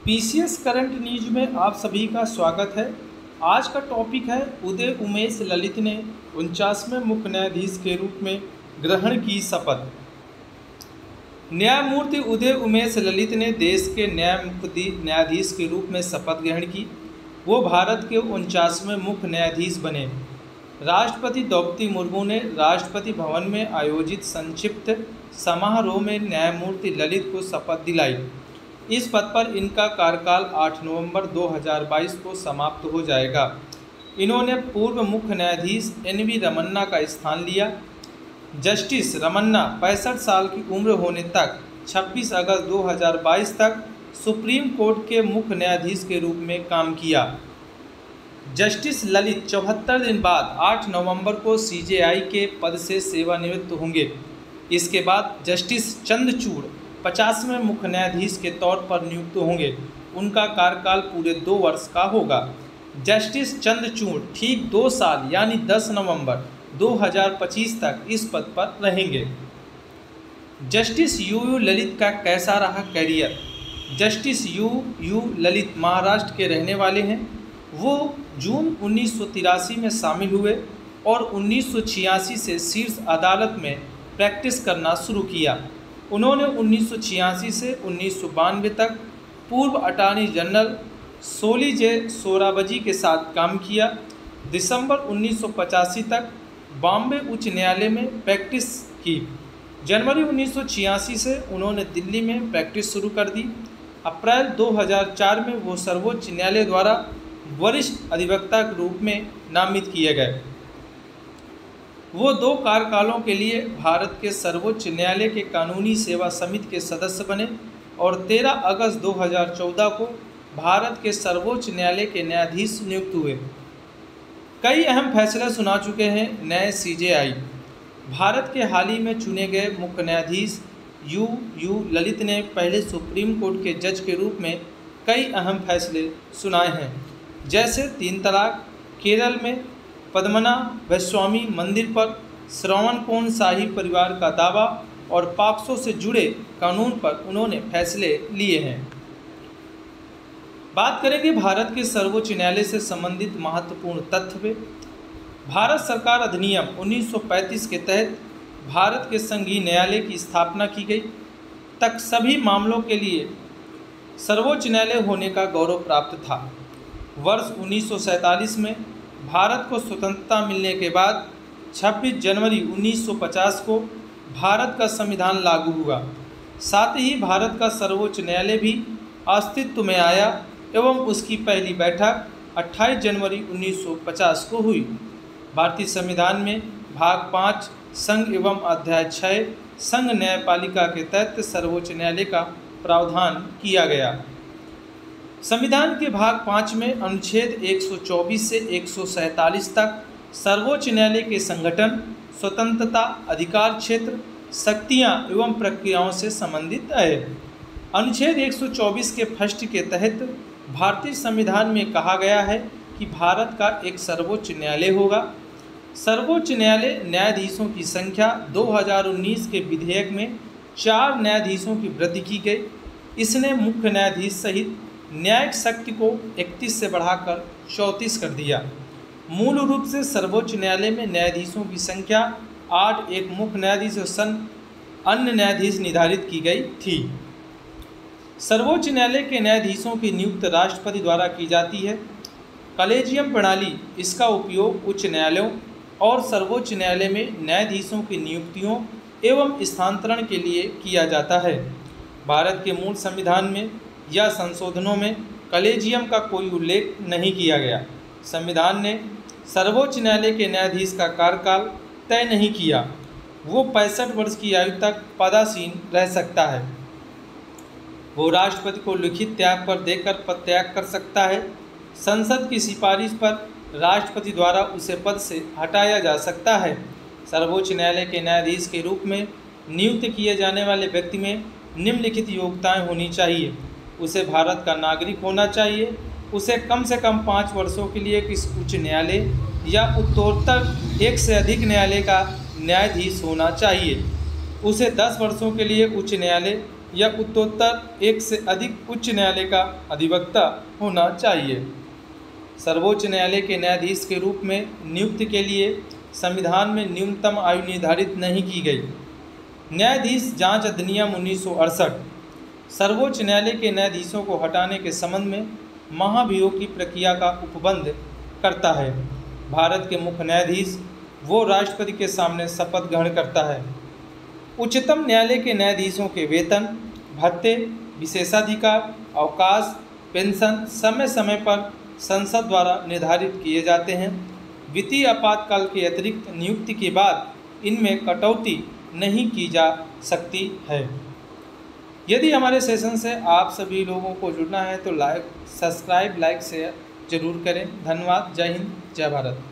PCS current news में आप सभी का स्वागत है। आज का टॉपिक है उदय उमेश ललित ने 49वें मुख्य न्यायाधीश के रूप में ग्रहण की शपथ। न्यायमूर्ति उदय उमेश ललित ने देश के न्यायाधीश के रूप में शपथ ग्रहण की। वो भारत के 49वें मुख्य न्यायाधीश बने। राष्ट्रपति द्रौपदी मुर्मू ने राष्ट्रपति भवन में आयोजित संक्षिप्त समारोह में न्यायमूर्ति ललित को शपथ दिलाई। इस पद पर इनका कार्यकाल 8 नवंबर 2022 को समाप्त हो जाएगा। इन्होंने पूर्व मुख्य न्यायाधीश एन.वी. रमन्ना का स्थान लिया। जस्टिस रमन्ना 65 साल की उम्र होने तक 26 अगस्त 2022 तक सुप्रीम कोर्ट के मुख्य न्यायाधीश के रूप में काम किया। जस्टिस ललित 74 दिन बाद 8 नवंबर को सीजेआई के पद से सेवानिवृत्त होंगे। इसके बाद जस्टिस चंद्रचूड़ 50वें मुख्य न्यायाधीश के तौर पर नियुक्त होंगे। उनका कार्यकाल पूरे 2 वर्ष का होगा। जस्टिस चंद्रचूड़ ठीक 2 साल यानी 10 नवंबर 2025 तक इस पद पर रहेंगे। जस्टिस यू ललित का कैसा रहा career? Justice U Lalit Maharashtra के रहने वाले हैं। वो जून 1983 में शामिल हुए और 1986 से शीर्ष अदालत में प्रैक्टिस करना शुरू किया। उन्होंने 1986 से 1992 तक पूर्व अटॉर्नी जनरल सोली जे सोराबजी के साथ काम किया। दिसंबर 1985 तक बॉम्बे उच्च न्यायालय में प्रैक्टिस की। जनवरी 1986 से उन्होंने दिल्ली में प्रैक्टिस शुरू कर दी। अप्रैल 2004 में वो सर्वोच्च न्यायालय द्वारा वरिष्ठ अधिवक्ता के रूप में नामित किए गए। वो 2 कार्यकालों के लिए भारत के सर्वोच्च न्यायालय के कानूनी सेवा समिति के सदस्य बने और 13 अगस्त 2014 को भारत के सर्वोच्च न्यायालय के न्यायाधीश नियुक्त हुए। कई अहम फैसले सुना चुके हैं नए सीजेआई। भारत के हाल ही में चुने गए मुख्य न्यायाधीश यू ललित ने पहले सुप्रीम कोर्ट के जज के रूप में कई अहम फैसले सुनाए हैं, जैसे 3 तलाक, केरल में पद्मनाभस्वामी मंदिर पर श्रवणकोण शाही परिवार का दावा और पॉक्सो से जुड़े कानून पर उन्होंने फैसले लिए हैं। बात करेंगे भारत के सर्वोच्च न्यायालय से संबंधित महत्वपूर्ण तथ्य पे। भारत सरकार अधिनियम 1935 के तहत भारत के संघीय न्यायालय की स्थापना की गई। तक सभी मामलों के लिए सर्वोच्च न्यायालय होने का गौरव प्राप्त था। वर्ष 1947 में भारत को स्वतंत्रता मिलने के बाद 26 जनवरी 1950 को भारत का संविधान लागू हुआ। साथ ही भारत का सर्वोच्च न्यायालय भी अस्तित्व में आया एवं उसकी पहली बैठक 28 जनवरी 1950 को हुई। भारतीय संविधान में भाग 5 संघ एवं अध्याय 6 संघ न्यायपालिका के तहत सर्वोच्च न्यायालय का प्रावधान किया गया। संविधान के भाग 5 में अनुच्छेद 124 से 147 तक सर्वोच्च न्यायालय के संगठन, स्वतंत्रता, अधिकार क्षेत्र, शक्तियां एवं प्रक्रियाओं से संबंधित है। अनुच्छेद 124 के फर्स्ट के तहत भारतीय संविधान में कहा गया है कि भारत का एक सर्वोच्च न्यायालय होगा। सर्वोच्च न्यायालय न्यायाधीशों की संख्या 2019 के विधेयक में 4 न्यायाधीशों की वृद्धि की गई। इसने मुख्य न्यायाधीश सहित न्यायिक शक्ति को 31 से बढ़ाकर 34 कर दिया। मूल रूप से सर्वोच्च न्यायालय में न्यायाधीशों की संख्या 8, एक मुख्य न्यायाधीश और अन्य न्यायाधीश निर्धारित की गई थी। सर्वोच्च न्यायालय के न्यायाधीशों की नियुक्ति राष्ट्रपति द्वारा की जाती है। कॉलेजियम प्रणाली, इसका उपयोग उच्च न्यायालयों और सर्वोच्च न्यायालय में न्यायाधीशों की नियुक्तियों एवं स्थानांतरण के लिए किया जाता है। भारत के मूल संविधान में या संशोधनों में कॉलेजियम का कोई उल्लेख नहीं किया गया। संविधान ने सर्वोच्च न्यायालय के न्यायाधीश का कार्यकाल तय नहीं किया। वो 65 वर्ष की आयु तक पदासीन रह सकता है। वो राष्ट्रपति को लिखित त्याग पर देकर पद त्याग कर सकता है। संसद की सिफारिश पर राष्ट्रपति द्वारा उसे पद से हटाया जा सकता है। सर्वोच्च न्यायालय के न्यायाधीश के रूप में नियुक्त किए जाने वाले व्यक्ति में निम्नलिखित योग्यताएं होनी चाहिए। उसे भारत का नागरिक होना चाहिए। उसे कम से कम 5 वर्षों के लिए किसी उच्च न्यायालय या उत्तरोत्तर 1 से अधिक न्यायालय का न्यायाधीश होना चाहिए। उसे 10 वर्षों के लिए उच्च न्यायालय या उत्तरोत्तर एक से अधिक उच्च न्यायालय का अधिवक्ता होना चाहिए। सर्वोच्च न्यायालय के न्यायाधीश के रूप में नियुक्ति के लिए संविधान में न्यूनतम आयु निर्धारित नहीं की गई। न्यायाधीश जांच अधिनियम 1968 सर्वोच्च न्यायालय के न्यायाधीशों को हटाने के संबंध में महाभियोग की प्रक्रिया का उपबंध करता है। भारत के मुख्य न्यायाधीश वो राष्ट्रपति के सामने शपथ ग्रहण करता है। उच्चतम न्यायालय के न्यायाधीशों के वेतन, भत्ते, विशेषाधिकार, अवकाश, पेंशन समय समय पर संसद द्वारा निर्धारित किए जाते हैं। वित्तीय आपातकाल के अतिरिक्त नियुक्ति के बाद इनमें कटौती नहीं की जा सकती है। यदि हमारे सेशन से आप सभी लोगों को जुड़ना है तो सब्सक्राइब, लाइक, शेयर जरूर करें। धन्यवाद। जय हिंद, जय भारत।